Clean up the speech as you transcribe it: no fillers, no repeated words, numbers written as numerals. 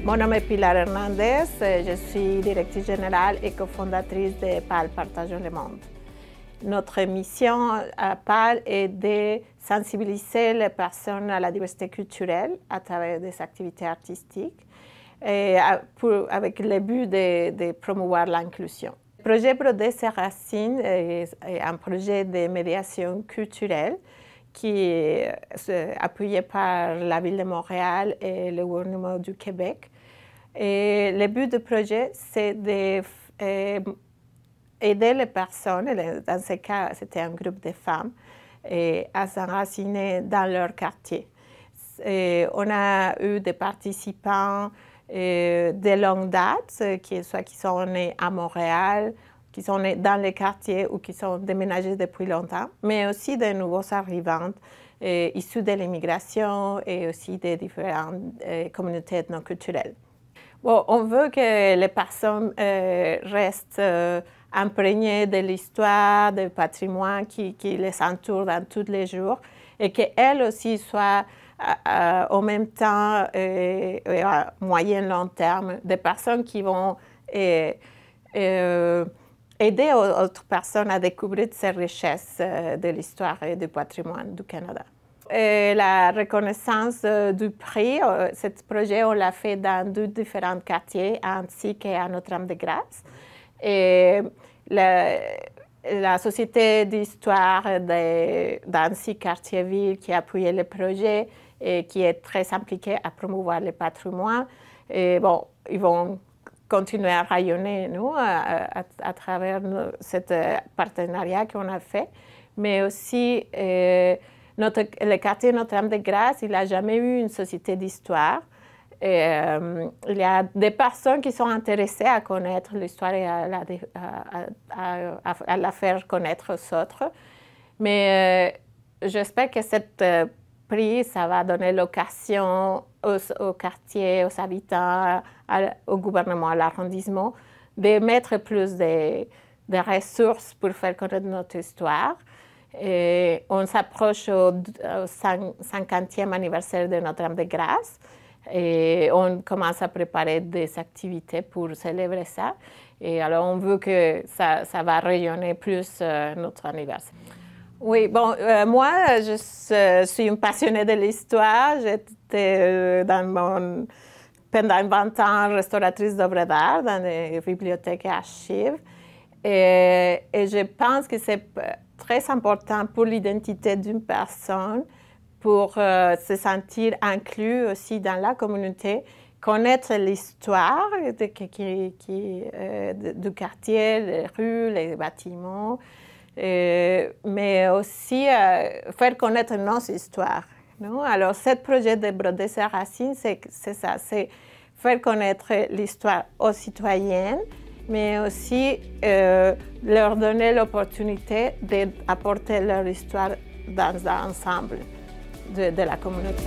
Mon nom est Pilar Hernandez, je suis directrice générale et cofondatrice de PAL Partageons le Monde. Notre mission à PAL est de sensibiliser les personnes à la diversité culturelle à travers des activités artistiques et avec le but de promouvoir l'inclusion. Le projet Broder ses racines est un projet de médiation culturelle qui est appuyé par la Ville de Montréal et le gouvernement du Québec. Et le but du projet, c'est d'aider les personnes, dans ce cas, c'était un groupe de femmes, à s'enraciner dans leur quartier. On a eu des participants de longue date, soit qui sont nés à Montréal, qui sont nés dans les quartiers ou qui sont déménagés depuis longtemps, mais aussi de nouveaux arrivants issus de l'immigration et aussi des différentes communautés ethnoculturelles. Bon, on veut que les personnes restent imprégnées de l'histoire, du patrimoine qui les entoure dans tous les jours et qu'elles aussi soient en même temps à moyen long terme des personnes qui vont aider autres personnes à découvrir ces richesses de l'histoire et du patrimoine du Canada. La reconnaissance du prix, ce projet, on l'a fait dans deux différents quartiers, à Antique et à Notre-Dame-de-Grâce. Et la Société d'histoire d'Antique Quartier-Ville qui a appuyé le projet et qui est très impliquée à promouvoir le patrimoine, et bon, ils vont continuer à rayonner, nous, à travers ce partenariat qu'on a fait, mais aussi le quartier Notre-Dame-de-Grâce, il n'a jamais eu une société d'histoire. Il y a des personnes qui sont intéressées à connaître l'histoire et à la faire connaître aux autres. Mais j'espère que cette prix, ça va donner l'occasion au quartier, aux habitants, au gouvernement, à l'arrondissement, de mettre plus de ressources pour faire connaître notre histoire. Et on s'approche au 50e anniversaire de Notre-Dame-de-Grâce et on commence à préparer des activités pour célébrer ça. Et alors, on veut que ça va rayonner plus notre anniversaire. Oui, bon, moi, je suis une passionnée de l'histoire. J'étais pendant 20 ans restauratrice d'œuvres d'art dans les bibliothèques et archives. Et je pense que c'est très important pour l'identité d'une personne, pour se sentir inclus aussi dans la communauté, connaître l'histoire du quartier, les rues, les bâtiments, mais aussi faire connaître nos histoires. Non? Alors, ce projet de Broder ses racines, c'est ça, c'est faire connaître l'histoire aux citoyennes, mais aussi leur donner l'opportunité d'apporter leur histoire dans l'ensemble de la communauté.